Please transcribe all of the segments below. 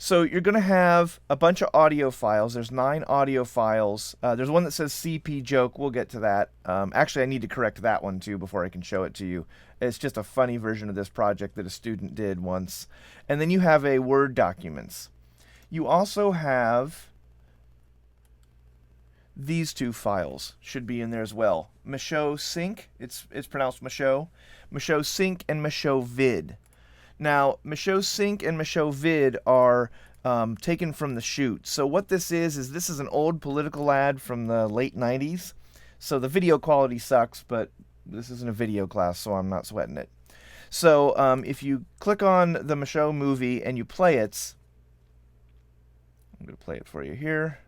So you're going to have a bunch of audio files. There's 9 audio files. There's one that says CP joke. We'll get to that. Actually, I need to correct that one too before I can show it to you. It's just a funny version of this project that a student did once. And then you have a Word documents. You also have these 2 files should be in there as well. Michaud Sync, it's pronounced Michaud. Michaud Sync and Michaud Vid. Now, Michaud Sync and Michaud Vid are taken from the shoot. So what this is this is an old political ad from the late 90s. So the video quality sucks, but this isn't a video class, so I'm not sweating it. So if you click on the Michaud movie and you play it, I'm going to play it for you here.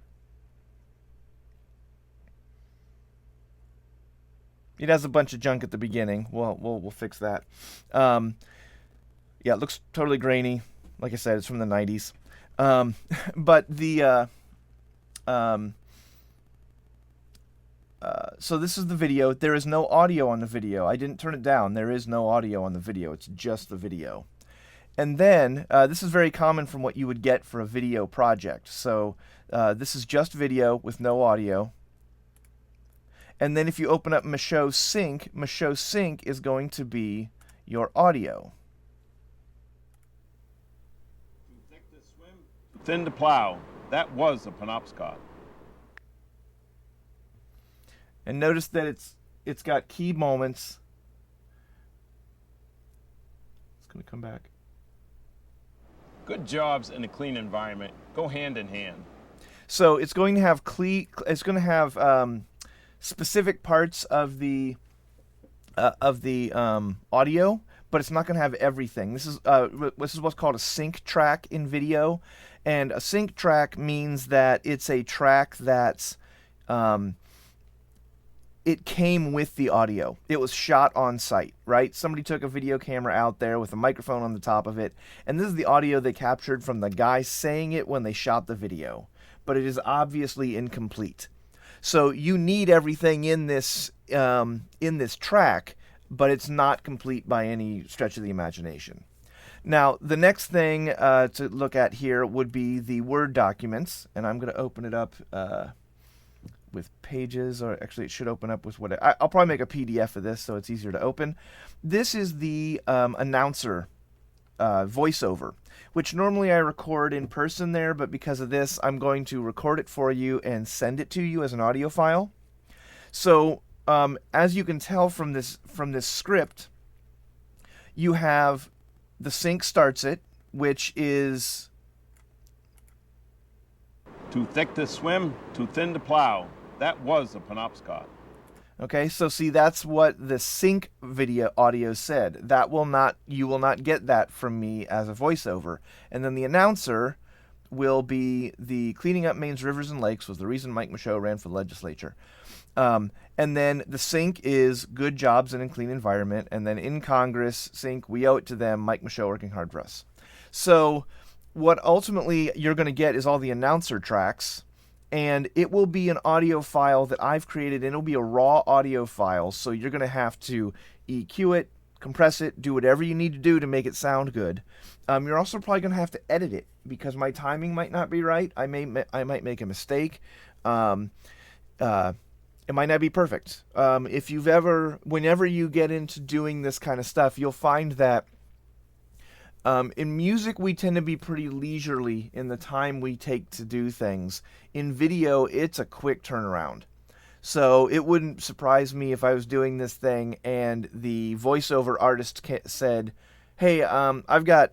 It has a bunch of junk at the beginning. We'll fix that. Yeah, it looks totally grainy. Like I said, it's from the 90s. But the so this is the video. There is no audio on the video. I didn't turn it down. There is no audio on the video. It's just the video. And then this is very common from what you would get for a video project. So this is just video with no audio. And then if you open up Michaud Sync is going to be your audio. Too thick to swim, too thin to plow. That was a Penobscot. And notice that it's got key moments. It's going to come back. Good jobs in a clean environment go hand in hand. So it's going to have specific parts of the audio, but it's not going to have everything. This is what's called a sync track in video, and a sync track means that it's a track that's it came with the audio. It was shot on site, right? Somebody took a video camera out there with a microphone on the top of it, and this is the audio they captured from the guy saying it when they shot the video, but it is obviously incomplete. So you need everything in this track, but it's not complete by any stretch of the imagination. Now, the next thing to look at here would be the Word documents, and I'm going to open it up with Pages, or actually it should open up with what I'll probably make a PDF of this so it's easier to open. This is the announcer voiceover, which normally I record in person there, but because of this, I'm going to record it for you and send it to you as an audio file. So, as you can tell from this script, you have the sync starts it, which is Too thick to swim, too thin to plow. That was a Penobscot. okay. So see, that's what the sync video audio said. You will not get that from me as a voiceover. And then the announcer will be the cleaning up Maine's rivers and lakes was the reason Mike Michaud ran for the legislature. And then the sync is good jobs in a clean environment. And then in Congress, sync, we owe it to them, Mike Michaud working hard for us. So what ultimately you're going to get is all the announcer tracks, and it will be an audio file that I've created, and it'll be a raw audio file. So you're going to have to EQ it, compress it, do whatever you need to do to make it sound good. You're also probably going to have to edit it because my timing might not be right. I might make a mistake. It might not be perfect. Whenever you get into doing this kind of stuff, you'll find that in music, we tend to be pretty leisurely in the time we take to do things. In video, it's a quick turnaround. So it wouldn't surprise me if I was doing this thing and the voiceover artist said, hey, I've got,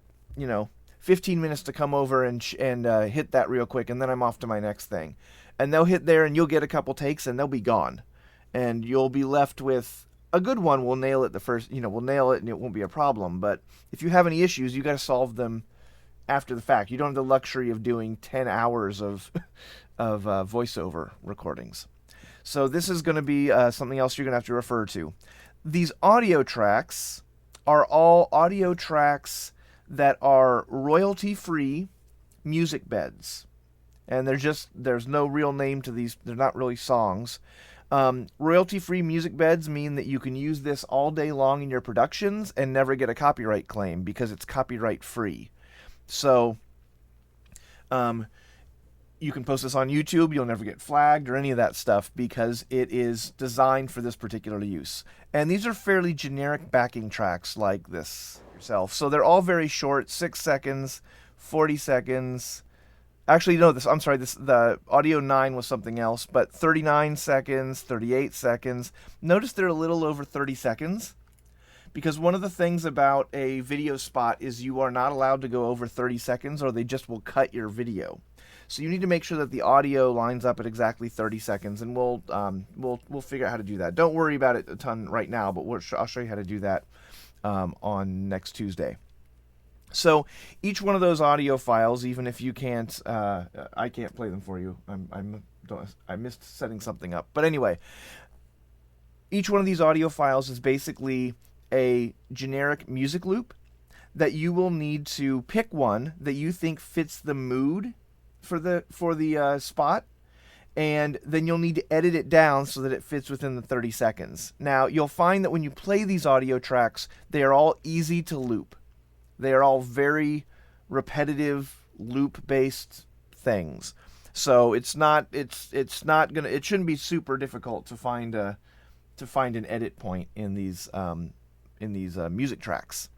15 minutes to come over and hit that real quick, and then I'm off to my next thing. And they'll hit there, and you'll get a couple takes, and they'll be gone. And you'll be left with a good one. We'll nail it we'll nail it, and it won't be a problem. But if you have any issues, you got to solve them after the fact. You don't have the luxury of doing 10 hours of voiceover recordings. So this is going to be something else you're going to have to refer to. These audio tracks are all audio tracks that are royalty-free music beds. And there's no real name to these. They're not really songs. Royalty-free music beds mean that you can use this all day long in your productions and never get a copyright claim because it's copyright-free. So You can post this on YouTube. You'll never get flagged or any of that stuff because it is designed for this particular use. And these are fairly generic backing tracks like this yourself. So they're all very short, 6 seconds, 40 seconds. Actually, no, the audio 9 was something else, but 39 seconds, 38 seconds. Notice they're a little over 30 seconds. Because one of the things about a video spot is you are not allowed to go over 30 seconds or they just will cut your video. So you need to make sure that the audio lines up at exactly 30 seconds, and we'll figure out how to do that. Don't worry about it a ton right now, but I'll show you how to do that on next Tuesday. So each one of those audio files, even if you can't, I can't play them for you. I missed setting something up, but anyway, each one of these audio files is basically a generic music loop that you will need to pick one that you think fits the mood for the spot, and then you'll need to edit it down so that it fits within the 30 seconds. Now, you'll find that when you play these audio tracks, they are all easy to loop. They are all very repetitive loop-based things. So it shouldn't be super difficult to find an edit point in these music tracks.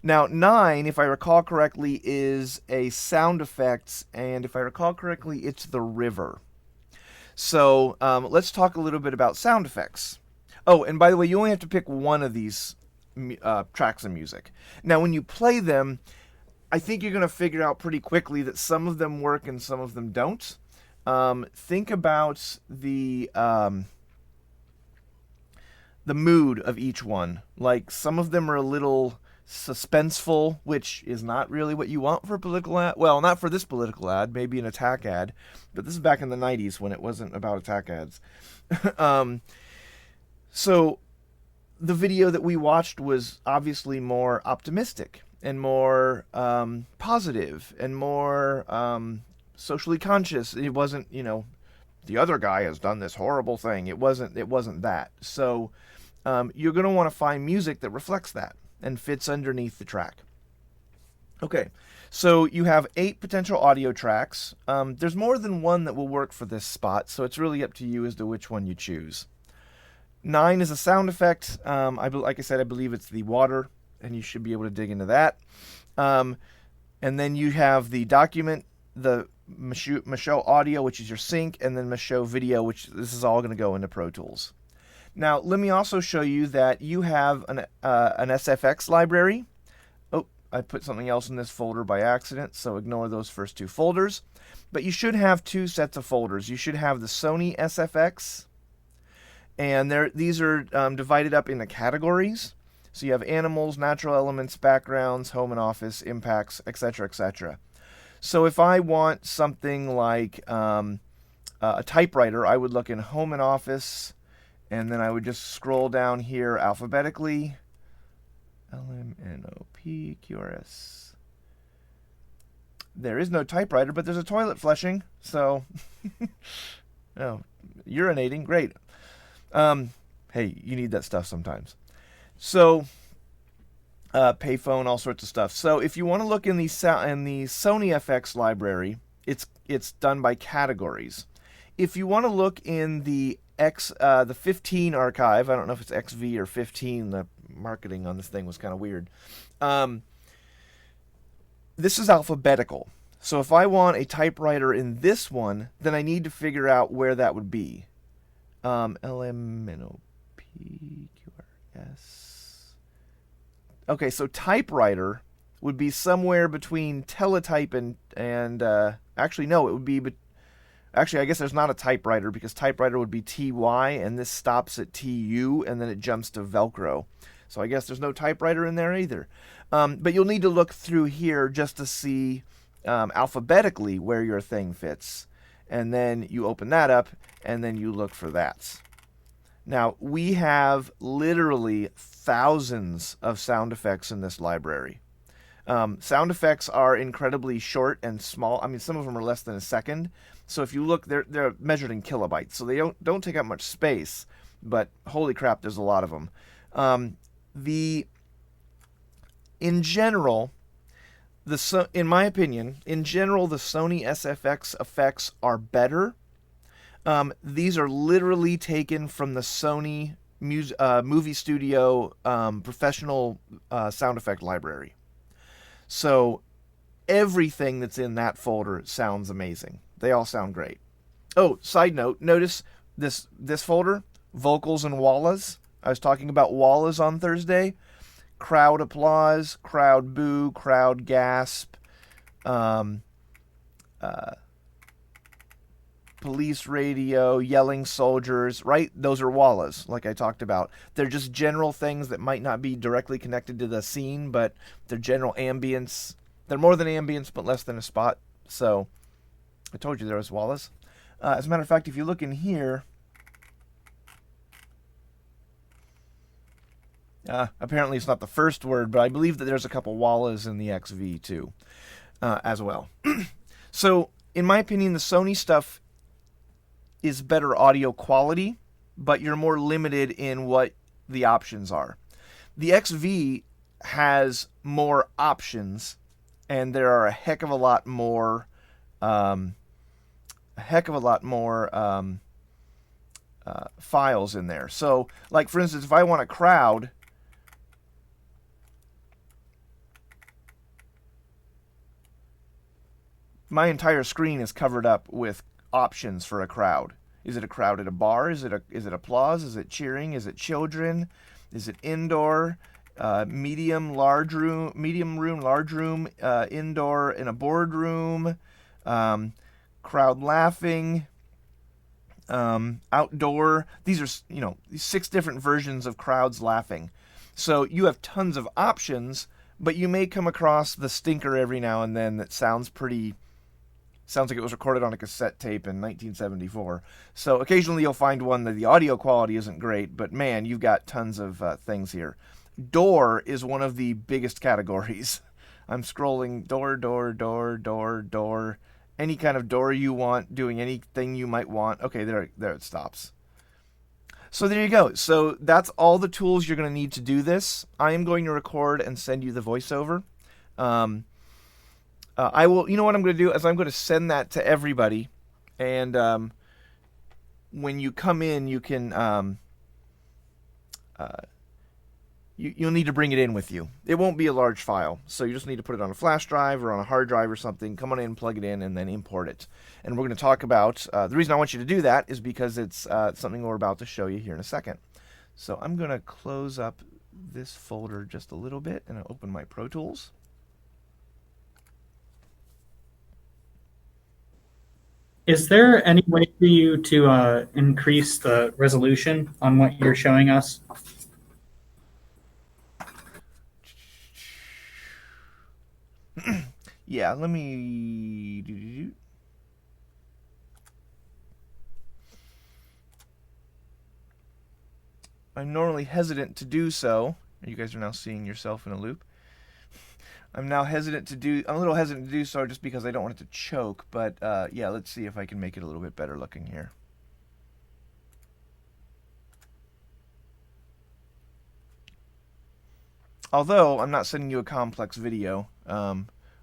Now, 9, if I recall correctly, is a sound effects, and if I recall correctly, it's the river. So let's talk a little bit about sound effects. Oh, and by the way, you only have to pick one of these tracks of music. Now, when you play them, I think you're going to figure out pretty quickly that some of them work and some of them don't. Think about the mood of each one. Like, some of them are a little suspenseful, which is not really what you want for a political ad. Well, not for this political ad, maybe an attack ad, but this is back in the 90s when it wasn't about attack ads. So the video that we watched was obviously more optimistic and more positive and more socially conscious. It wasn't, the other guy has done this horrible thing. It wasn't that. So you're going to want to find music that reflects that and fits underneath the track. Okay, so you have 8 potential audio tracks. There's more than one that will work for this spot, so it's really up to you as to which one you choose. 9 is a sound effect. Like I said, I believe it's the water, and you should be able to dig into that. And then you have the document, the Michaud audio, which is your sync, and then Michaud video, which this is all going to go into Pro Tools. Now, let me also show you that you have an SFX library. Oh, I put something else in this folder by accident, so ignore those first 2 folders. But you should have 2 sets of folders. You should have the Sony SFX, and these are divided up into categories. So you have animals, natural elements, backgrounds, home and office, impacts, etc., etc. So if I want something like a typewriter, I would look in home and office, and then I would just scroll down here alphabetically. LMNOPQRS. There is no typewriter, but there's a toilet flushing, so oh, urinating, great. Hey, you need that stuff sometimes. So payphone, all sorts of stuff. So if you want to look in the Sony FX library, it's done by categories. If you want to look in the 15 archive, I don't know if it's XV or 15, the marketing on this thing was kind of weird. This is alphabetical. So if I want a typewriter in this one, then I need to figure out where that would be. LMNOPQRS. Okay, so typewriter would be somewhere between teletype and actually no, it would be actually, I guess there's not a typewriter because typewriter would be TY and this stops at TU and then it jumps to Velcro. So I guess there's no typewriter in there either. But you'll need to look through here just to see alphabetically where your thing fits. And then you open that up and then you look for that. Now, we have literally thousands of sound effects in this library. Sound effects are incredibly short and small. I mean, some of them are less than a second. So if you look, they're measured in kilobytes. So they don't take up much space, but holy crap, there's a lot of them. In general, In my opinion, in general, the Sony SFX effects are better. These are literally taken from the Sony movie studio professional sound effect library. So everything that's in that folder sounds amazing. They all sound great. Oh, side note, notice this folder, vocals and wallas. I was talking about wallas on Thursday. Crowd applause, crowd boo, crowd gasp, police radio, yelling soldiers, right? Those are wallas, like I talked about. They're just general things that might not be directly connected to the scene, but they're general ambience. They're more than ambience, but less than a spot. So I told you there was wallas. As a matter of fact, if you look in here, apparently it's not the first word, but I believe that there's a couple wallas in the XV too, as well. So, in my opinion, the Sony stuff is better audio quality, but you're more limited in what the options are. The XV has more options, and there are a heck of a lot more, files in there. So, like for instance, if I want a crowd, my entire screen is covered up with options for a crowd. Is it a crowd at a bar? Is it applause? Is it cheering? Is it children? Is it indoor? Medium, large room, large room, indoor in a boardroom, crowd laughing, outdoor. These are, 6 different versions of crowds laughing. So you have tons of options, but you may come across the stinker every now and then that sounds like it was recorded on a cassette tape in 1974. So occasionally you'll find one that the audio quality isn't great, but man, you've got tons of things here. Door is one of the biggest categories. I'm scrolling door. Any kind of door you want, doing anything you might want. Okay, there it stops. So there you go. So that's all the tools you're going to need to do this. I am going to record and send you the voiceover. I will. You know what I'm going to do is I'm going to send that to everybody, and when you come in, you can you'll need to bring it in with you. It won't be a large file, so you just need to put it on a flash drive or on a hard drive or something. Come on in, plug it in, and then import it. And we're going to talk about the reason I want you to do that is because it's something we're about to show you here in a second. So I'm going to close up this folder just a little bit and I'll open my Pro Tools. Is there any way for you to increase the resolution on what you're showing us? Yeah, let me... I'm normally hesitant to do so. You guys are now seeing yourself in a loop. I'm a little hesitant to do so just because I don't want it to choke, but yeah, let's see if I can make it a little bit better looking here. Although I'm not sending you a complex video,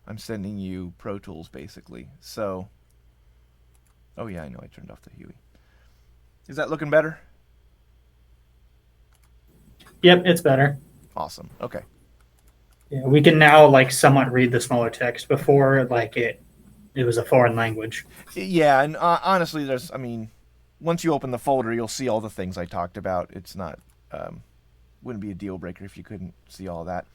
I'm sending you Pro Tools basically. So, oh yeah, I know I turned off the Huey. Is that looking better? Yep, it's better. Awesome. Okay. Yeah, we can now somewhat read the smaller text. Before, it was a foreign language. Yeah, and honestly, once you open the folder, you'll see all the things I talked about. It's not, wouldn't be a deal breaker if you couldn't see all that.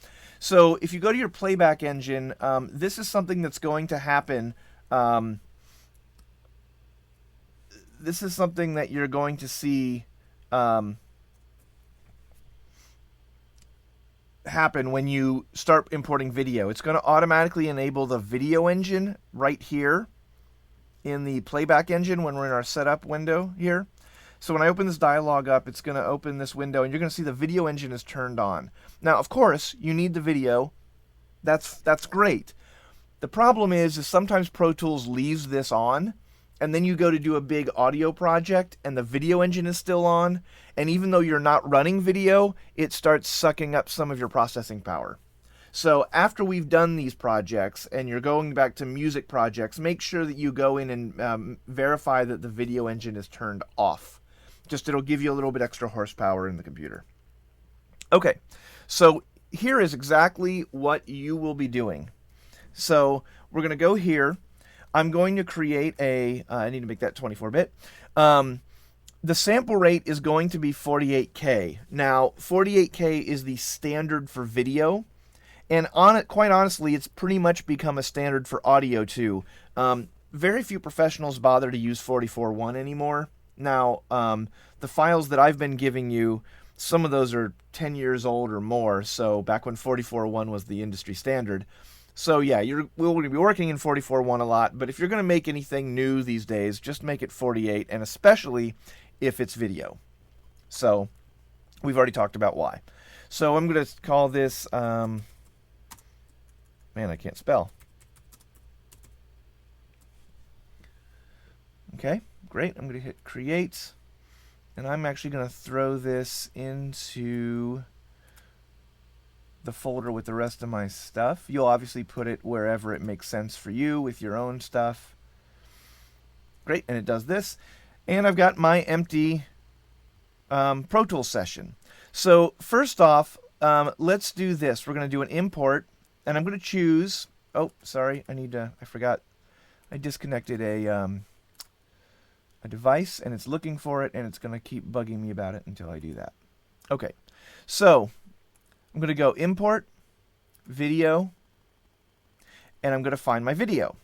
So if you go to your playback engine, this is something that's going to happen. This is something that you're going to see happen when you start importing video. It's going to automatically enable the video engine right here in the playback engine when we're in our setup window here. So when I open this dialog up, it's going to open this window and you're going to see the video engine is turned on. Now, of course, you need the video. That's great. The problem is sometimes Pro Tools leaves this on, and then you go to do a big audio project and the video engine is still on, and even though you're not running video, it starts sucking up some of your processing power. So after we've done these projects and you're going back to music projects, make sure that you go in and verify that the video engine is turned off. Just it'll give you a little bit extra horsepower in the computer. Okay, so here is exactly what you will be doing. So we're going to go here. I'm going to create a, I need to make that 24-bit. The sample rate is going to be 48K. Now, 48K is the standard for video. And quite honestly, it's pretty much become a standard for audio too. Very few professionals bother to use 44.1 anymore. Now, the files that I've been giving you, some of those are 10 years old or more, so back when 44.1 was the industry standard. So yeah, we're going to be working in 44.1 a lot, but if you're going to make anything new these days, just make it 48, and especially if it's video. So we've already talked about why. So I'm going to call this... Man, I can't spell. Okay, great. I'm going to hit create. And I'm actually going to throw this into the folder with the rest of my stuff. You'll obviously put it wherever it makes sense for you with your own stuff. Great, and it does this. And I've got my empty Pro Tools session. So first off, let's do this. We're going to do an import. And I'm going to choose, oh, sorry, I forgot. I disconnected a device, and it's looking for it, and it's going to keep bugging me about it until I do that. Okay, so I'm going to go import, video, and I'm going to find my video.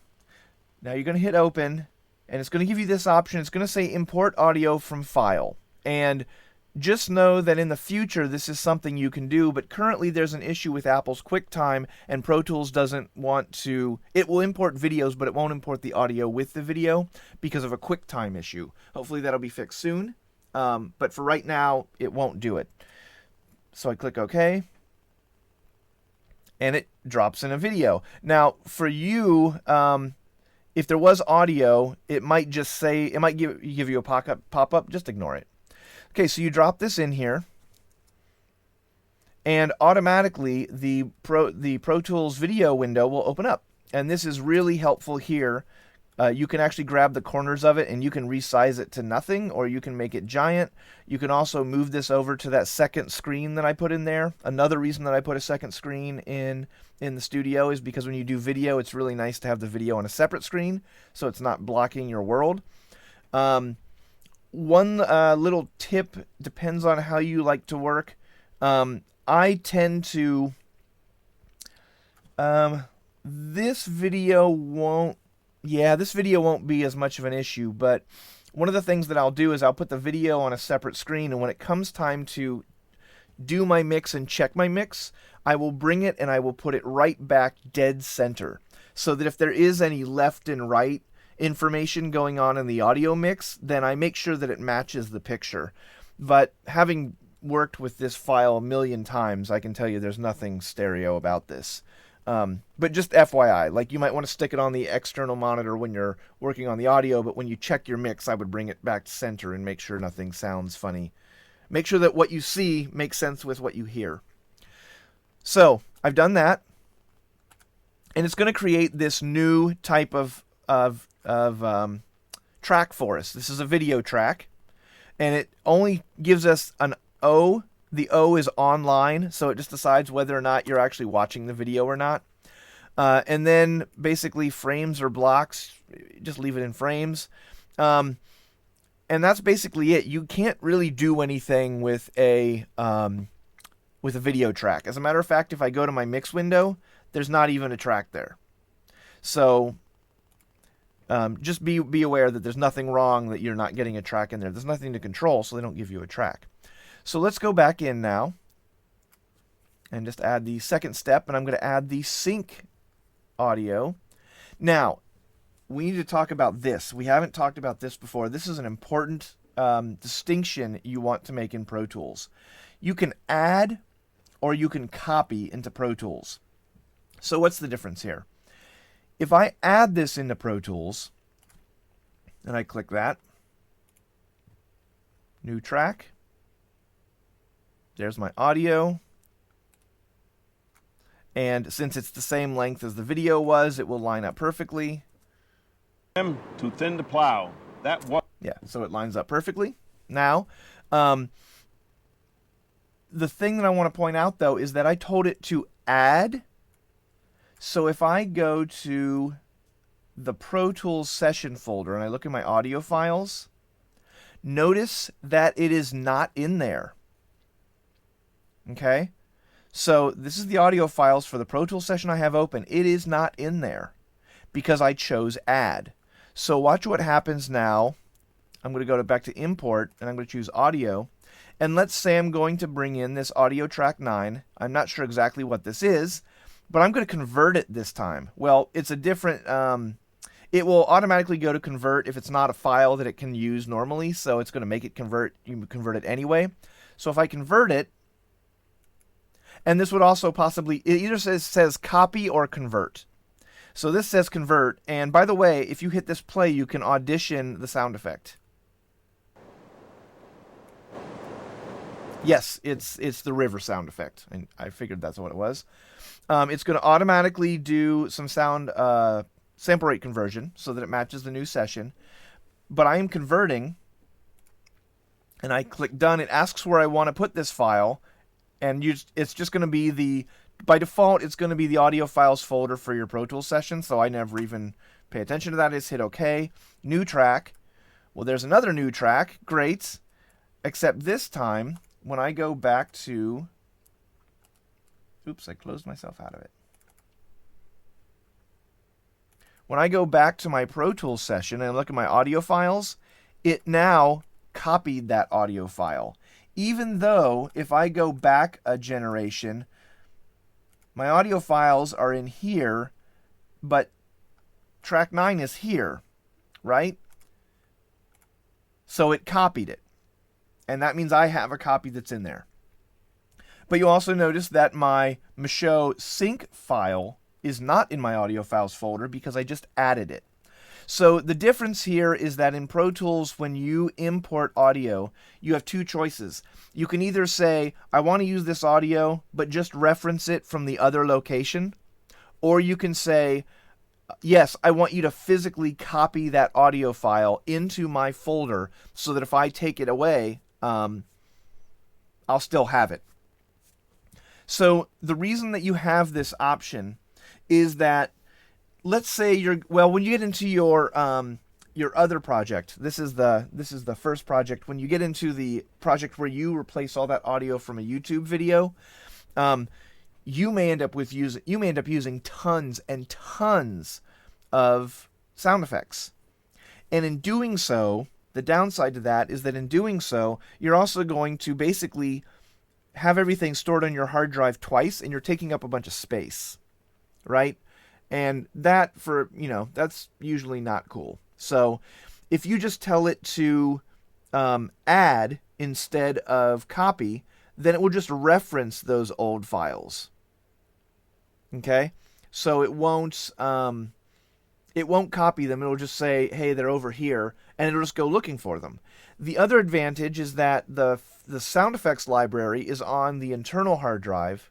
Now you're going to hit open, and it's going to give you this option. It's going to say import audio from file. And just know that in the future this is something you can do, but currently there's an issue with Apple's QuickTime, and Pro Tools doesn't want to... It will import videos, but it won't import the audio with the video because of a QuickTime issue. Hopefully that'll be fixed soon, but for right now, it won't do it. So I click OK, and it drops in a video. Now, for you, if there was audio, it might just say... It might give you a pop-up. Just ignore it. Okay, so you drop this in here, and automatically the Pro Tools video window will open up. And this is really helpful here. You can actually grab the corners of it, and you can resize it to nothing, or you can make it giant. You can also move this over to that second screen that I put in there. Another reason that I put a second screen in the studio is because when you do video, it's really nice to have the video on a separate screen, so it's not blocking your world. One little tip, depends on how you like to work. I tend to... this video won't be as much of an issue, but one of the things that I'll do is I'll put the video on a separate screen, and when it comes time to do my mix and check my mix, I will bring it and I will put it right back dead center, so that if there is any left and right information going on in the audio mix, then I make sure that it matches the picture. But having worked with this file a million times, I can tell you there's nothing stereo about this. But just FYI, like you might want to stick it on the external monitor when you're working on the audio, but when you check your mix, I would bring it back to center and make sure nothing sounds funny. Make sure that what you see makes sense with what you hear. So I've done that, and it's going to create this new type of track for us. This is a video track, and it only gives us an O. The O is online, so it just decides whether or not you're actually watching the video or not. And then basically frames or blocks, just leave it in frames. And that's basically it. You can't really do anything with a video track. As a matter of fact, if I go to my mix window, there's not even a track there. So just be aware that there's nothing wrong that you're not getting a track in there. There's nothing to control, so they don't give you a track. So let's go back in now and just add the second step, and I'm going to add the sync audio. Now, we need to talk about this. We haven't talked about this before. This is an important distinction you want to make in Pro Tools. You can add or you can copy into Pro Tools. So what's the difference here? If I add this into Pro Tools, and I click that, new track, there's my audio, And since it's the same length as the video was, it will line up perfectly. Swim too thin to plow. That was. Yeah, so it lines up perfectly. Now, the thing that I want to point out, though, is that I told it to add. So if I go to the Pro Tools session folder and I look at my audio files, notice that it is not in there. Okay? So this is the audio files for the Pro Tools session I have open. It is not in there because I chose add. So watch what happens now. I'm going to go back to import and I'm going to choose audio. And let's say I'm going to bring in this audio track 9. I'm not sure exactly what this is, but I'm going to convert it this time. Well, it's a different, it will automatically go to convert if it's not a file that it can use normally, so it's going to make it convert, you convert it anyway. So if I convert it, and this would also possibly, it either says copy or convert. So this says convert, and by the way, if you hit this play, you can audition the sound effect. Yes, it's the river sound effect, and I figured that's what it was. It's going to automatically do some sound sample rate conversion so that it matches the new session. But I am converting, and I click done. It asks where I want to put this file, and it's just going to be by default, it's going to be the audio files folder for your Pro Tools session, so I never even pay attention to that. I just hit OK. New track. Well, there's another new track. Great. Except this time, when I go back to... Oops, I closed myself out of it. When I go back to my Pro Tools session and look at my audio files, it now copied that audio file. Even though, if I go back a generation, my audio files are in here, but track 9 is here, right? So it copied it. And that means I have a copy that's in there. But you also notice that my Michaud sync file is not in my audio files folder because I just added it. So the difference here is that in Pro Tools, when you import audio, you have two choices. You can either say, I want to use this audio, but just reference it from the other location. Or you can say, yes, I want you to physically copy that audio file into my folder so that if I take it away, I'll still have it. So the reason that you have this option is that, let's say when you get into your other project, this is the first project. When you get into the project where you replace all that audio from a YouTube video, you may end up using tons and tons of sound effects, and in doing so, the downside to that is that in doing so, you're also going to basically have everything stored on your hard drive twice, and you're taking up a bunch of space, right? And that, that's usually not cool. So if you just tell it to add instead of copy, then it will just reference those old files. Okay? So it won't copy them. It'll just say, hey, they're over here, and it'll just go looking for them. The other advantage is that the sound effects library is on the internal hard drive,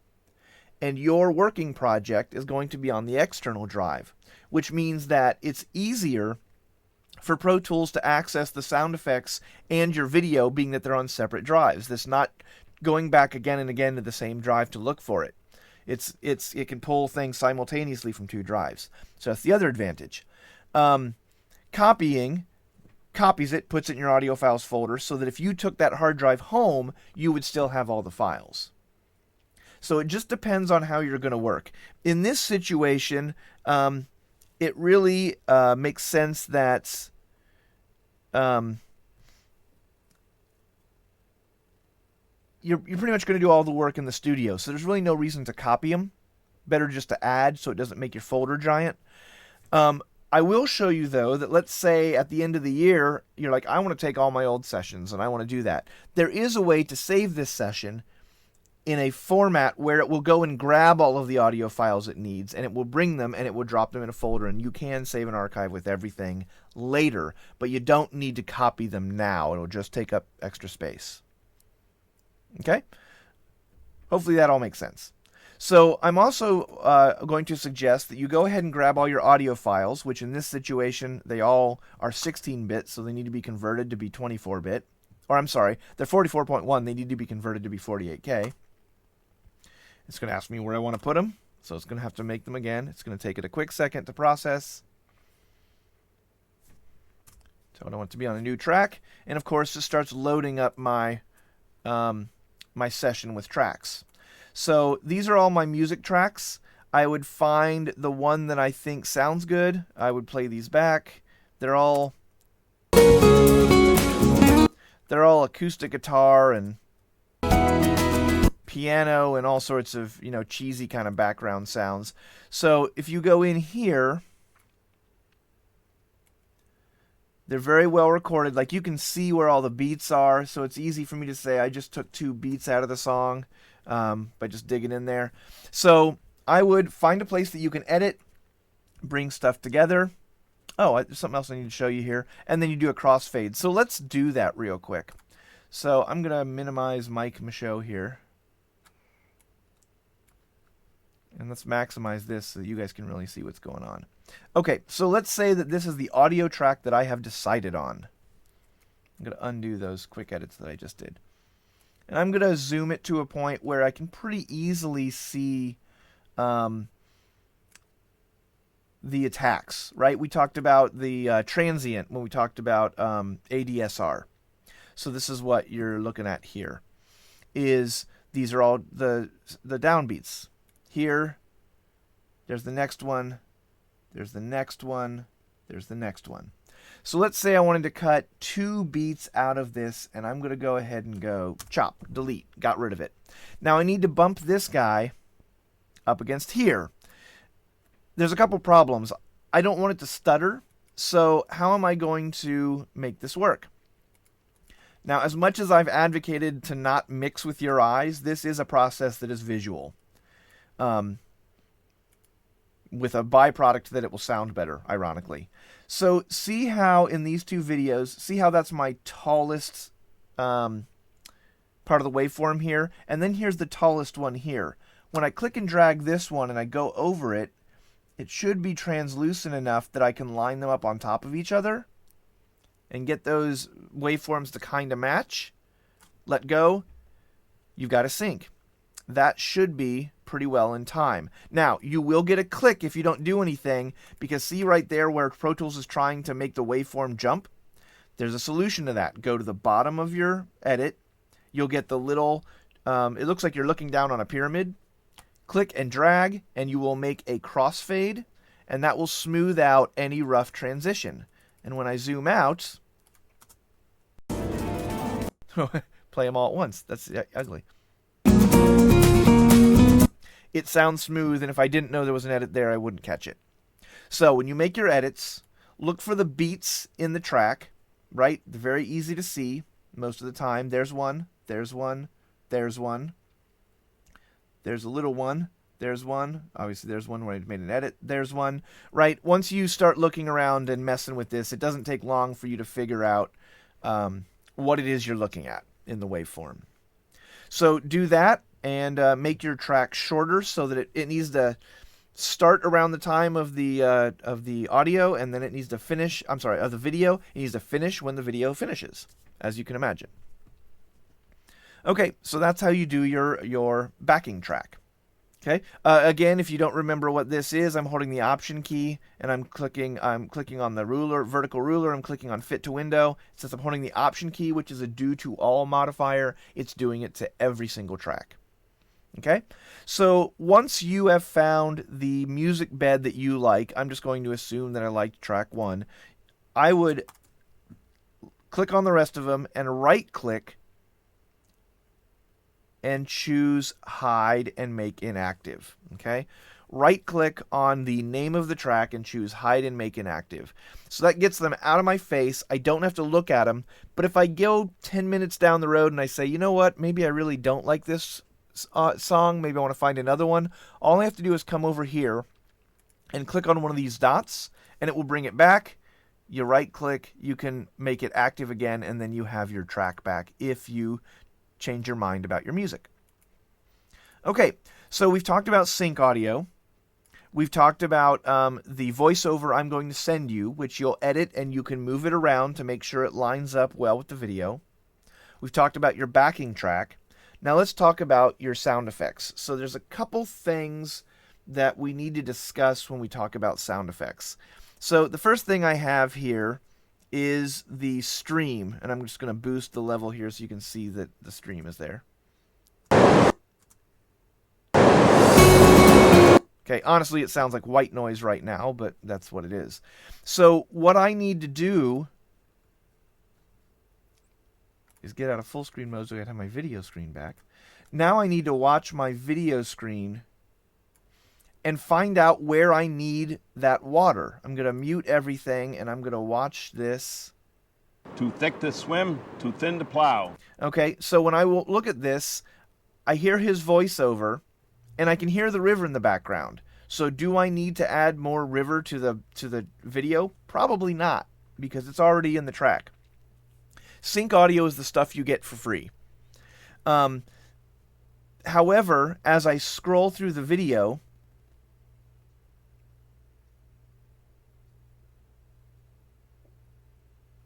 and your working project is going to be on the external drive, which means that it's easier for Pro Tools to access the sound effects and your video, being that they're on separate drives. This not going back again and again to the same drive to look for it. It can pull things simultaneously from two drives. So that's the other advantage. Copying copies it, puts it in your audio files folder, so that if you took that hard drive home, you would still have all the files. So it just depends on how you're going to work. In this situation, it really makes sense that you're pretty much going to do all the work in the studio, so there's really no reason to copy them. Better just to add so it doesn't make your folder giant. I will show you, though, that let's say at the end of the year, you're like, I want to take all my old sessions, and I want to do that. There is a way to save this session in a format where it will go and grab all of the audio files it needs, and it will bring them, and it will drop them in a folder, and you can save an archive with everything later, but you don't need to copy them now. It'll just take up extra space. Okay? Hopefully that all makes sense. So I'm also going to suggest that you go ahead and grab all your audio files, which in this situation, they all are 16-bit, so they need to be converted to be 24-bit. Or I'm sorry, they're 44.1, they need to be converted to be 48K. It's going to ask me where I want to put them, so it's going to have to make them again. It's going to take it a quick second to process. So I want it to be on a new track, and of course it starts loading up my my session with tracks. So these are all my music tracks. I would find the one that I think sounds good. I would play these back. They're all acoustic guitar and piano and all sorts of, cheesy kind of background sounds. So if you go in here, they're very well recorded. Like, you can see where all the beats are, so it's easy for me to say I just took 2 beats out of the song by just digging in there. So I would find a place that you can edit, bring stuff together. Oh, there's something else I need to show you here. And then you do a crossfade. So let's do that real quick. So I'm going to minimize Mike Michaud here. And let's maximize this so that you guys can really see what's going on. Okay, so let's say that this is the audio track that I have decided on. I'm going to undo those quick edits that I just did. And I'm going to zoom it to a point where I can pretty easily see the attacks, right? We talked about the transient when we talked about ADSR. So this is what you're looking at here. These are all the downbeats. Here, there's the next one, there's the next one, there's the next one. So let's say I wanted to cut 2 beats out of this, and I'm going to go ahead and go chop, delete, got rid of it. Now I need to bump this guy up against here. There's a couple problems. I don't want it to stutter, so how am I going to make this work? Now, as much as I've advocated to not mix with your eyes, this is a process that is visual. With a byproduct that it will sound better, ironically. So see how in these 2 videos, see how that's my tallest part of the waveform here, and then here's the tallest one here. When I click and drag this one and I go over it, it should be translucent enough that I can line them up on top of each other and get those waveforms to kind of match. Let go, you've got a sync. That should be pretty well in time. Now, you will get a click if you don't do anything, because see right there where Pro Tools is trying to make the waveform jump? There's a solution to that. Go to the bottom of your edit. You'll get the little, it looks like you're looking down on a pyramid. Click and drag, and you will make a crossfade, and that will smooth out any rough transition. And when I zoom out, play them all at once. That's ugly. It sounds smooth, and if I didn't know there was an edit there, I wouldn't catch it. So when you make your edits, look for the beats in the track, right? They're very easy to see most of the time. There's one, there's one, there's one. There's a little one, there's one. Obviously, there's one where I made an edit. There's one, right? Once you start looking around and messing with this, it doesn't take long for you to figure out what it is you're looking at in the waveform. So do that. And make your track shorter so that it needs to start around the time of the audio, and then it needs to finish. I'm sorry, of the video. It needs to finish when the video finishes, as you can imagine. Okay, so that's how you do your backing track. Okay. Again, if you don't remember what this is, I'm holding the Option key and I'm clicking on the ruler, vertical ruler. I'm clicking on Fit to Window. Since I'm holding the Option key, which is a Do to All modifier, it's doing it to every single track. Okay, so once you have found the music bed that you like, I'm just going to assume that I liked track 1. I would click on the rest of them and right-click and choose Hide and Make Inactive. Okay, right-click on the name of the track and choose Hide and Make Inactive. So that gets them out of my face. I don't have to look at them. But if I go 10 minutes down the road and I say, you know what, maybe I really don't like this song, maybe I want to find another one, all I have to do is come over here and click on one of these dots and it will bring it back. You right click, you can make it active again, and then you have your track back if you change your mind about your music. Okay, So we've talked about sync audio. We've talked about the voiceover I'm going to send you, which you'll edit and you can move it around to make sure it lines up well with the video. We've talked about your backing track. Now let's talk about your sound effects. So there's a couple things that we need to discuss when we talk about sound effects. So the first thing I have here is the stream, and I'm just going to boost the level here so you can see that the stream is there. Okay, honestly, it sounds like white noise right now, but that's what it is. So what I need to do is get out of full screen mode so I can have my video screen back. Now I need to watch my video screen and find out where I need that water. I'm going to mute everything, and I'm going to watch this. Too thick to swim, too thin to plow. Okay, so when I will look at this, I hear his voiceover, and I can hear the river in the background. So do I need to add more river to the video? Probably not, because it's already in the track. Sync audio is the stuff you get for free. However, as I scroll through the video,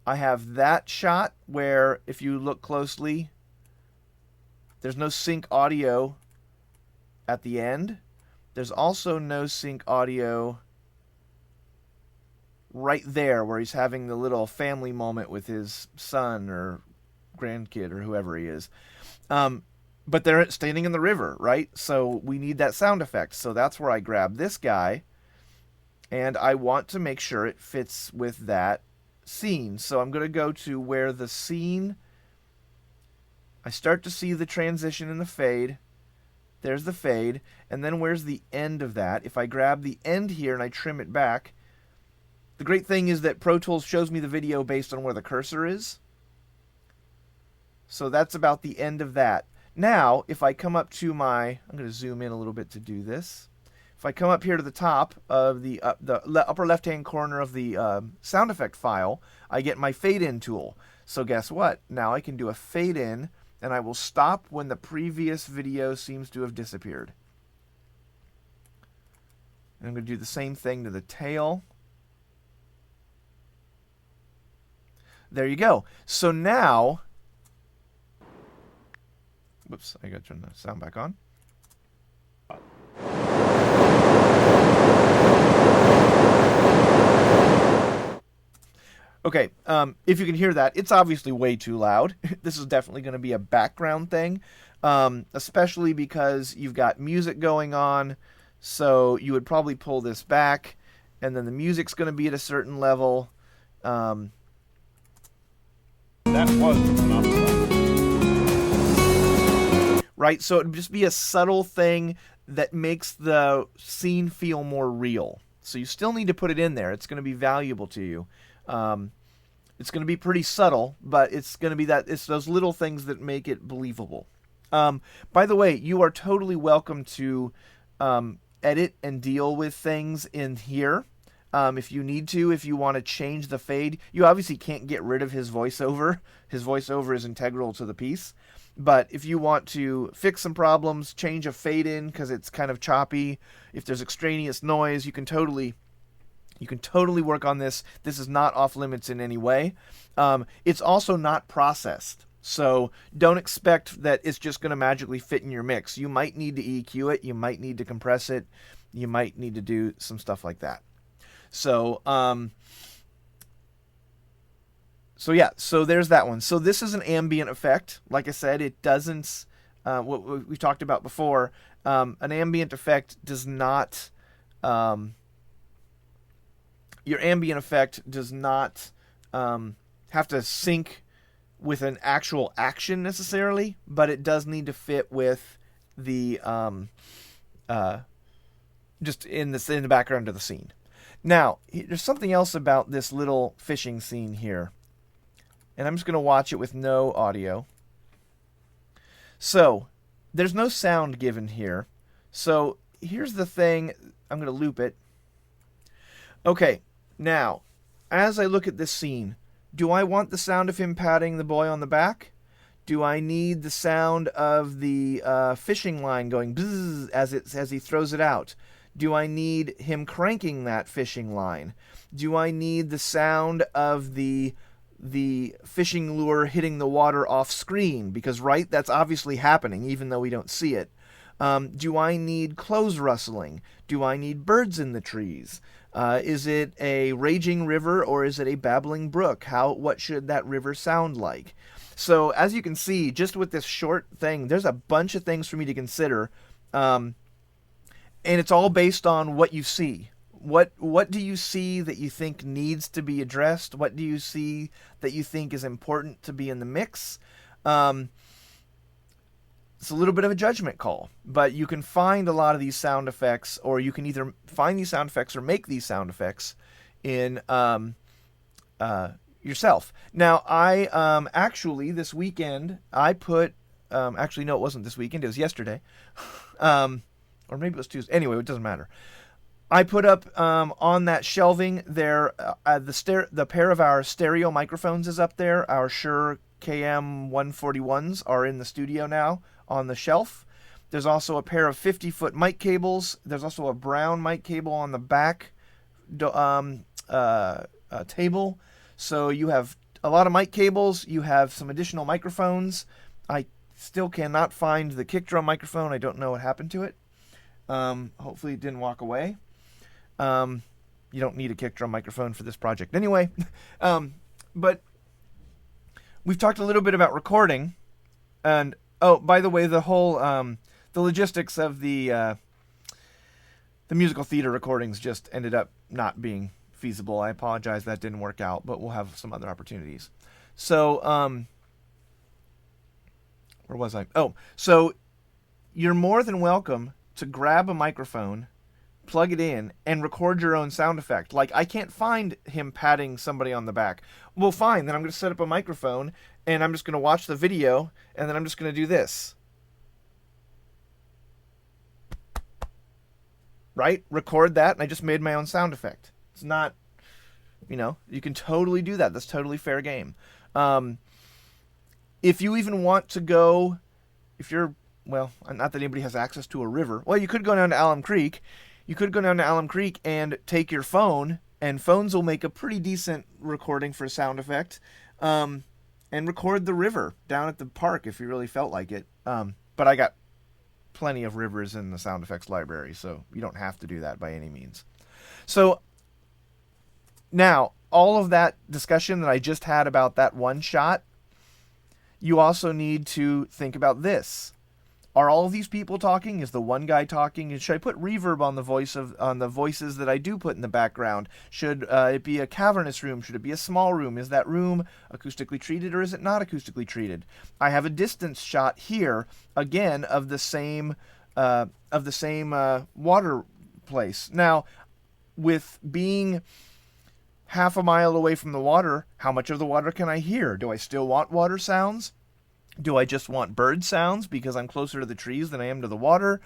I have that shot where, if you look closely, there's no sync audio at the end. There's also no sync audio right there where he's having the little family moment with his son or grandkid or whoever he is. But they're standing in the river, right? So we need that sound effect. So that's where I grab this guy, and I want to make sure it fits with that scene. So I'm going to go to where the scene, I start to see the transition in the fade. There's the fade. And then where's the end of that? If I grab the end here and I trim it back, the great thing is that Pro Tools shows me the video based on where the cursor is. So that's about the end of that. Now, if I come up to my, I'm going to zoom in a little bit to do this. If I come up here to the top of the upper left-hand corner of the sound effect file, I get my fade-in tool. So guess what? Now I can do a fade-in, and I will stop when the previous video seems to have disappeared. And I'm going to do the same thing to the tail. There you go. So now, whoops, I got to turn the sound back on. Okay, if you can hear that, it's obviously way too loud. This is definitely going to be a background thing, especially because you've got music going on, so you would probably pull this back, and then the music's going to be at a certain level. That was the phenomenon. Right, so it would just be a subtle thing that makes the scene feel more real. So you still need to put it in there. It's going to be valuable to you. It's going to be pretty subtle, but it's going to be it's those little things that make it believable. By the way, you are totally welcome to edit and deal with things in here. If you need to, if you want to change the fade, you obviously can't get rid of his voiceover. His voiceover is integral to the piece. But if you want to fix some problems, change a fade in because it's kind of choppy, if there's extraneous noise, you can totally work on this. This is not off limits in any way. It's also not processed. So don't expect that it's just going to magically fit in your mix. You might need to EQ it. You might need to compress it. You might need to do some stuff like that. So, yeah, so there's that one. So this is an ambient effect. Like I said, it doesn't, what we talked about before, an ambient effect does not, your ambient effect does not have to sync with an actual action necessarily, but it does need to fit with the, just in the background of the scene. Now, there's something else about this little fishing scene here. And I'm just going to watch it with no audio. So, there's no sound given here. So, here's the thing. I'm going to loop it. Okay, now, as I look at this scene, do I want the sound of him patting the boy on the back? Do I need the sound of the fishing line going bzzz as he throws it out? Do I need him cranking that fishing line? Do I need the sound of the fishing lure hitting the water off screen? Because, right, that's obviously happening even though we don't see it. Do I need clothes rustling? Do I need birds in the trees? Is it a raging river or is it a babbling brook? What should that river sound like? So as you can see, just with this short thing, there's a bunch of things for me to consider. And it's all based on what you see. What do you see that you think needs to be addressed? What do you see that you think is important to be in the mix? It's a little bit of a judgment call, but you can find a lot of these sound effects, or you can either find these sound effects or make these sound effects in yourself. Now, I actually this weekend I put actually no, it wasn't this weekend. It was yesterday, or maybe it was Tuesday. Anyway, it doesn't matter. I put up on that shelving there the pair of our stereo microphones is up there. Our Shure KM141s are in the studio now on the shelf. There's also a pair of 50-foot mic cables. There's also a brown mic cable on the back table. So you have a lot of mic cables. You have some additional microphones. I still cannot find the kick drum microphone. I don't know what happened to it. Hopefully it didn't walk away. You don't need a kick drum microphone for this project anyway. But we've talked a little bit about recording, and oh, by the way, the whole the logistics of the musical theater recordings just ended up not being feasible. I apologize that didn't work out, but we'll have some other opportunities. So, where was I? Oh, so you're more than welcome to grab a microphone, plug it in, and record your own sound effect. Like, I can't find him patting somebody on the back. Well, fine, then I'm going to set up a microphone, and I'm just going to watch the video, and then I'm just going to do this. Right? Record that, and I just made my own sound effect. It's not, you can totally do that. That's totally fair game. If you even want to go, well, not that anybody has access to a river. Well, you could go down to Alum Creek. You could go down to Alum Creek and take your phone, and phones will make a pretty decent recording for a sound effect, and record the river down at the park if you really felt like it. But I got plenty of rivers in the sound effects library, so you don't have to do that by any means. So now, all of that discussion that I just had about that one shot, you also need to think about this. Are all of these people talking? Is the one guy talking? And should I put reverb on the voices that I do put in the background? Should it be a cavernous room? Should it be a small room? Is that room acoustically treated or is it not acoustically treated? I have a distance shot here again of the same water place. Now, with being half a mile away from the water, how much of the water can I hear? Do I still want water sounds? Do I just want bird sounds because I'm closer to the trees than I am to the water?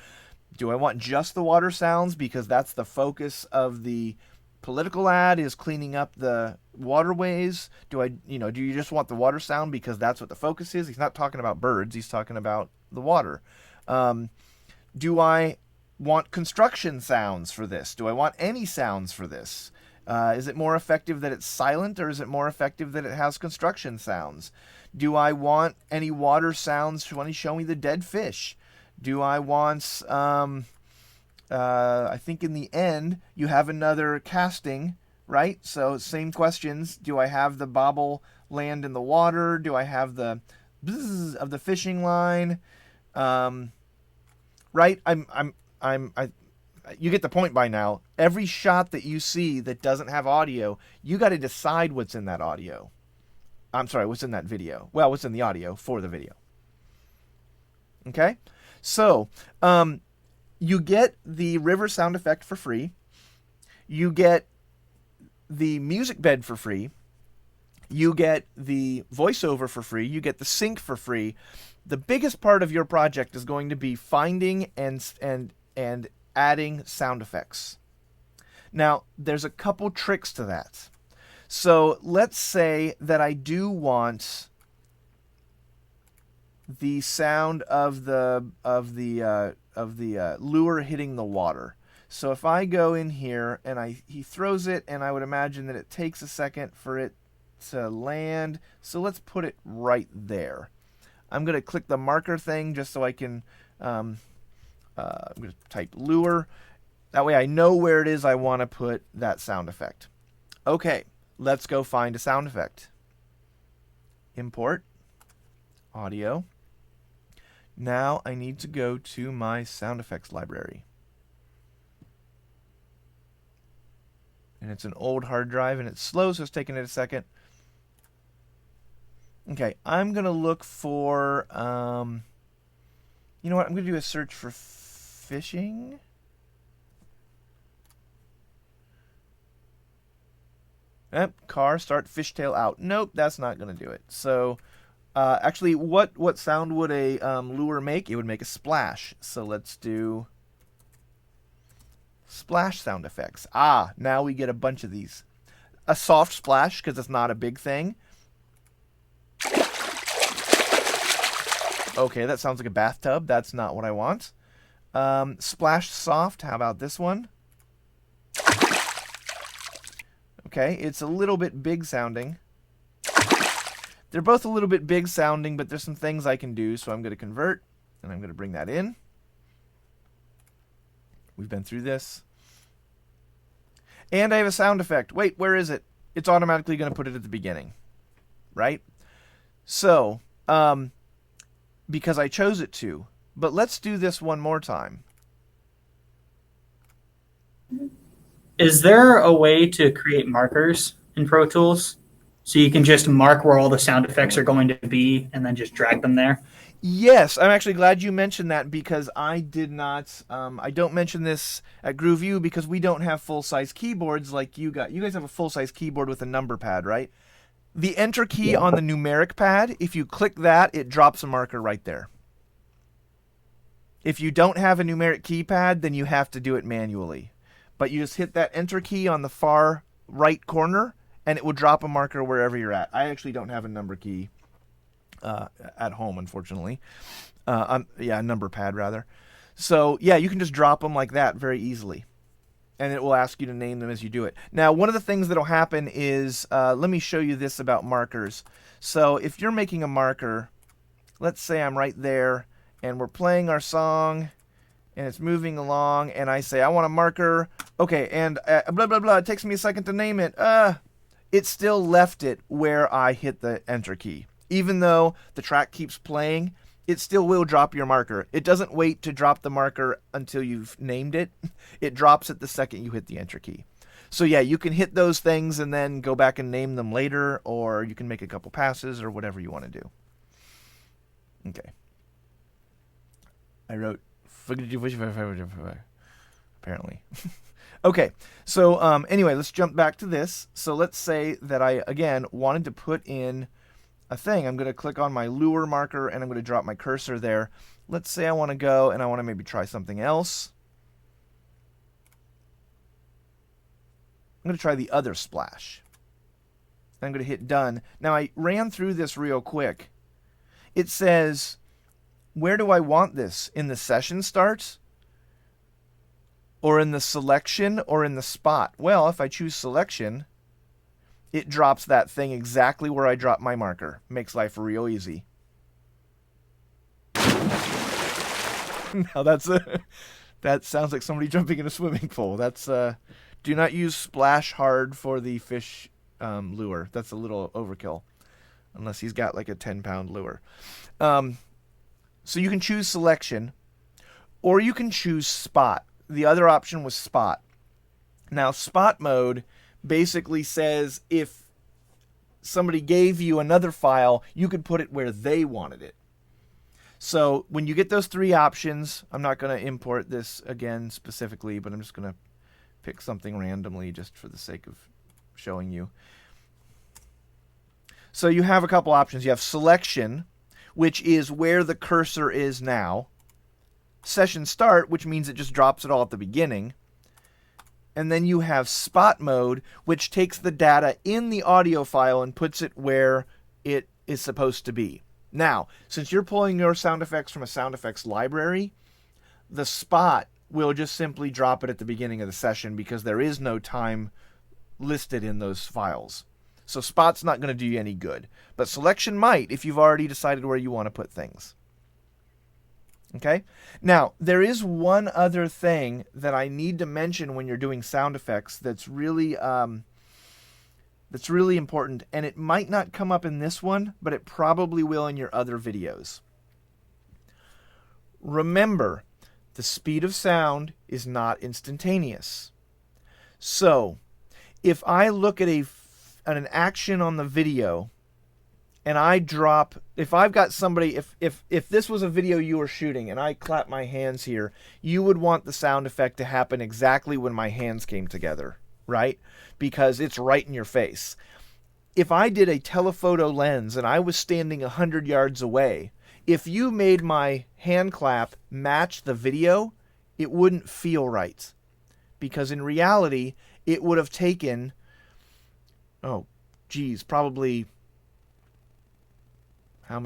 Do I want just the water sounds because that's the focus of the political ad, is cleaning up the waterways? Do you just want the water sound because that's what the focus is? He's not talking about birds, he's talking about the water. Do I want construction sounds for this? Do I want any sounds for this? Is it more effective that it's silent, or is it more effective that it has construction sounds? Do I want any water sounds when you show me the dead fish? Do I want, I think in the end, you have another casting, right? So same questions. Do I have the bobble land in the water? Do I have the bzzz of the fishing line? Right? You get the point by now. Every shot that you see that doesn't have audio, you got to decide what's in that audio. I'm sorry, what's in that video? Well, what's in the audio for the video. Okay? So, you get the river sound effect for free. You get the music bed for free. You get the voiceover for free. You get the sync for free. The biggest part of your project is going to be finding and adding sound effects. Now, there's a couple tricks to that. So let's say that I do want the sound of the lure hitting the water. So if I go in here and he throws it, and I would imagine that it takes a second for it to land. So let's put it right there. I'm going to click the marker thing just so I can. I'm going to type lure. That way I know where it is I want to put that sound effect. Okay, let's go find a sound effect. Import audio. Now I need to go to my sound effects library. And it's an old hard drive and it's slow, so it's taking it a second. Okay, I'm going to look for, you know what, I'm going to do a search for fishing. Yep, car, start, fishtail out. Nope, that's not going to do it. So, actually, what sound would a lure make? It would make a splash. So let's do splash sound effects. Ah, now we get a bunch of these. A soft splash, because it's not a big thing. Okay, that sounds like a bathtub. That's not what I want. Splash soft. How about this one? Okay, it's a little bit big sounding. They're both a little bit big sounding, but there's some things I can do, so I'm going to convert, and I'm going to bring that in. We've been through this. And I have a sound effect. Wait, where is it? It's automatically going to put it at the beginning, right? So, because I chose it to. But let's do this one more time. Is there a way to create markers in Pro Tools? So you can just mark where all the sound effects are going to be and then just drag them there? Yes, I'm actually glad you mentioned that because I did not. I don't mention this at GrooveU because we don't have full-size keyboards like you got. You guys have a full-size keyboard with a number pad, right? The enter key on the numeric pad, if you click that, it drops a marker right there. If you don't have a numeric keypad, then you have to do it manually. But you just hit that enter key on the far right corner, and it will drop a marker wherever you're at. I actually don't have a number key at home, unfortunately. A number pad, rather. So, yeah, you can just drop them like that very easily. And it will ask you to name them as you do it. Now, one of the things that will happen is, let me show you this about markers. So, if you're making a marker, let's say I'm right there, and we're playing our song, and it's moving along, and I say, I want a marker. Okay, and blah, blah, blah. It takes me a second to name it. It still left it where I hit the enter key. Even though the track keeps playing, it still will drop your marker. It doesn't wait to drop the marker until you've named it. It drops it the second you hit the enter key. So yeah, you can hit those things and then go back and name them later, or you can make a couple passes or whatever you want to do. Okay. I wrote apparently. Okay, so anyway, let's jump back to this. So let's say that I, again, wanted to put in a thing. I'm going to click on my lure marker, and I'm going to drop my cursor there. Let's say I want to go, and I want to maybe try something else. I'm going to try the other splash. I'm going to hit done. Now, I ran through this real quick. It says, where do I want this? In the session starts? Or in the selection? Or in the spot? Well, if I choose selection, it drops that thing exactly where I dropped my marker. Makes life real easy. Now that sounds like somebody jumping in a swimming pool. That's do not use splash hard for the fish lure. That's a little overkill. Unless he's got like a 10-pound lure. So you can choose selection, or you can choose spot. The other option was spot. Now, spot mode basically says if somebody gave you another file, you could put it where they wanted it. So when you get those three options, I'm not going to import this again specifically, but I'm just going to pick something randomly just for the sake of showing you. So you have a couple options. You have selection, which is where the cursor is now. Session start, which means it just drops it all at the beginning. And then you have spot mode, which takes the data in the audio file and puts it where it is supposed to be. Now, since you're pulling your sound effects from a sound effects library, the spot will just simply drop it at the beginning of the session because there is no time listed in those files. So spot's not going to do you any good. But selection might if you've already decided where you want to put things. Okay? Now, there is one other thing that I need to mention when you're doing sound effects that's really important, and it might not come up in this one, but it probably will in your other videos. Remember, the speed of sound is not instantaneous. So, if I look at an action on the video, and I drop, if I've got somebody, if this was a video you were shooting and I clap my hands here, you would want the sound effect to happen exactly when my hands came together, right? Because it's right in your face. If I did a telephoto lens and I was standing 100 yards away, if you made my hand clap match the video, it wouldn't feel right. Because in reality, it would have taken, probably, how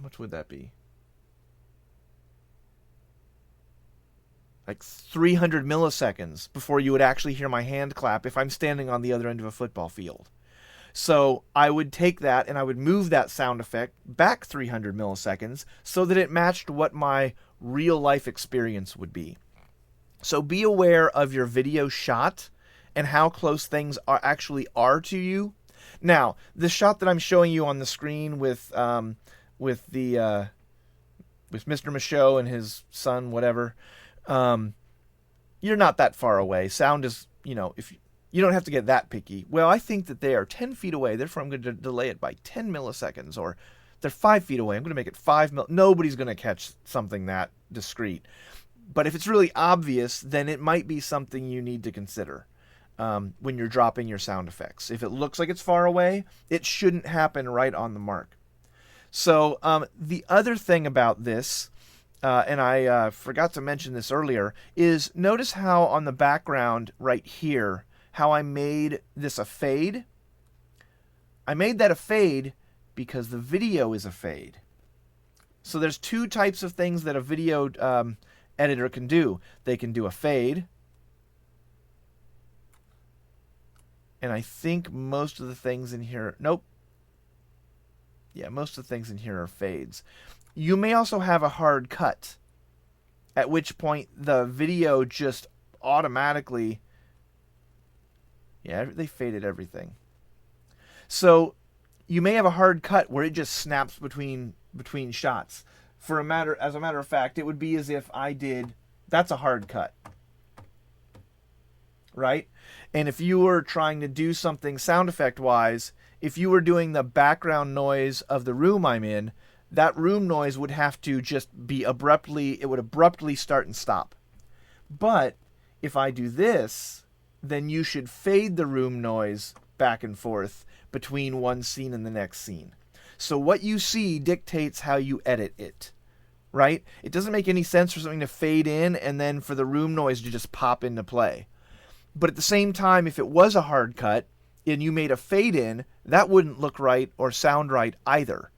much would that be? Like 300 milliseconds before you would actually hear my hand clap if I'm standing on the other end of a football field. So I would take that and I would move that sound effect back 300 milliseconds so that it matched what my real life experience would be. So be aware of your video shot and how close things are to you. Now, the shot that I'm showing you on the screen with Mr. Michaud and his son, whatever, you're not that far away. Sound is, if you don't have to get that picky. Well, I think that they are 10 feet away, therefore I'm going to delay it by 10 milliseconds. Or they're 5 feet away, I'm going to make it 5 Nobody's going to catch something that discrete. But if it's really obvious, then it might be something you need to consider when you're dropping your sound effects. If it looks like it's far away, it shouldn't happen right on the mark. So the other thing about this, and I forgot to mention this earlier, is notice how on the background right here, how I made this a fade. I made that a fade because the video is a fade. So there's two types of things that a video editor can do. They can do a fade, and I think most of the things in here, most of the things in here are fades. You may also have a hard cut, at which point the video just automatically, they faded everything. So you may have a hard cut where it just snaps between shots. As a matter of fact, it would be as if that's a hard cut, right? And if you were trying to do something sound effect wise, if you were doing the background noise of the room I'm in, that room noise would have to just be abruptly start and stop. But if I do this, then you should fade the room noise back and forth between one scene and the next scene. So what you see dictates how you edit it, right? It doesn't make any sense for something to fade in and then for the room noise to just pop into play. But at the same time, if it was a hard cut and you made a fade in, that wouldn't look right or sound right either.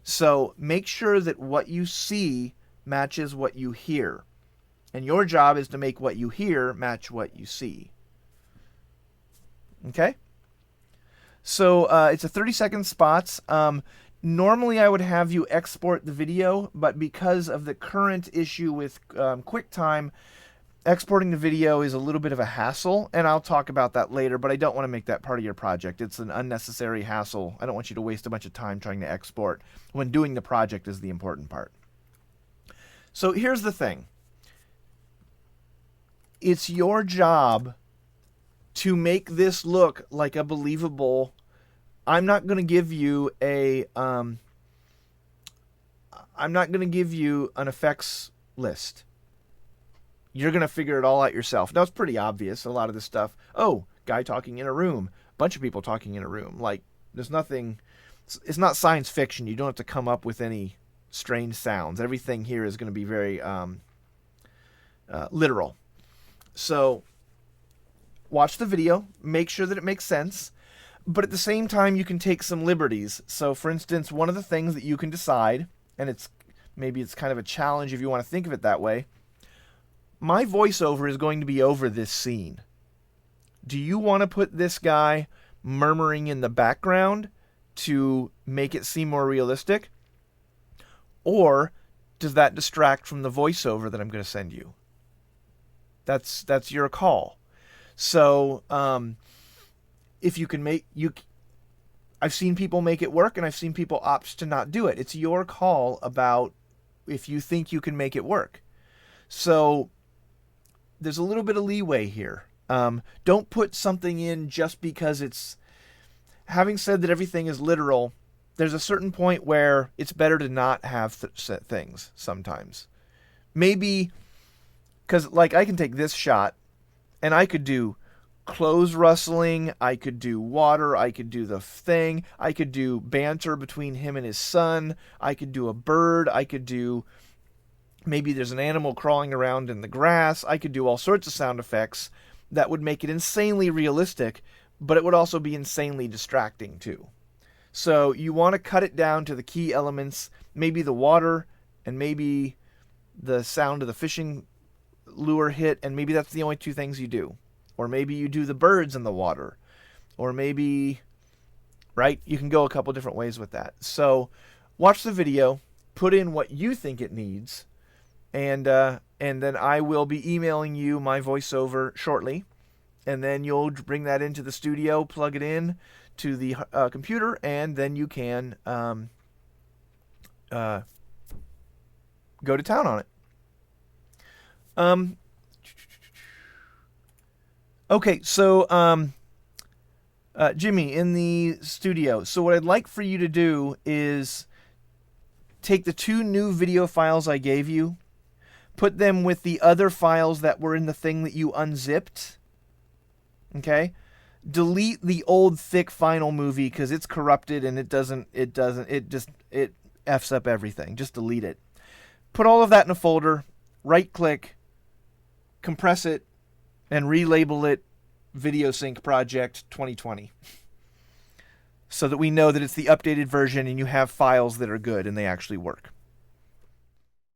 So make sure that what you see matches what you hear. And your job is to make what you hear match what you see. Okay? So it's a 30-second spots. Normally I would have you export the video, but because of the current issue with QuickTime, exporting the video is a little bit of a hassle, and I'll talk about that later, but I don't want to make that part of your project. It's an unnecessary hassle. I don't want you to waste a bunch of time trying to export when doing the project is the important part. So here's the thing. It's your job to make this look like a believable. I'm not going to give you an effects list. You're going to figure it all out yourself. Now, it's pretty obvious, a lot of this stuff. Oh, guy talking in a room. Bunch of people talking in a room. Like, there's nothing. It's not science fiction. You don't have to come up with any strange sounds. Everything here is going to be very literal. So, watch the video. Make sure that it makes sense. But at the same time, you can take some liberties. So, for instance, one of the things that you can decide, and maybe it's kind of a challenge if you want to think of it that way, my voiceover is going to be over this scene. Do you want to put this guy murmuring in the background to make it seem more realistic? Or does that distract from the voiceover that I'm going to send you? That's your call. So, if you can I've seen people make it work, and I've seen people opt to not do it. It's your call about if you think you can make it work. So, there's a little bit of leeway here. Don't put something in just because it's... Having said that everything is literal, there's a certain point where it's better to not have things sometimes. Maybe, because like I can take this shot, and I could do clothes rustling, I could do water, I could do the thing, I could do banter between him and his son, I could do a bird, I could do... Maybe there's an animal crawling around in the grass, I could do all sorts of sound effects that would make it insanely realistic, but it would also be insanely distracting too. So you want to cut it down to the key elements, maybe the water, and maybe the sound of the fishing lure hit, and maybe that's the only two things you do. Or maybe you do the birds in the water. Or maybe, right? You can go a couple different ways with that. So watch the video, put in what you think it needs, and then I will be emailing you my voiceover shortly, and then you'll bring that into the studio, plug it in to the computer, and then you can go to town on it. Okay, so Jimmy, in the studio, so what I'd like for you to do is take the 2 new video files I gave you, put them with the other files that were in the thing that you unzipped. Okay? Delete the old thick final movie because it's corrupted and it F's up everything. Just delete it. Put all of that in a folder, right click, compress it, and relabel it Video Sync Project 2020. So that we know that it's the updated version and you have files that are good and they actually work.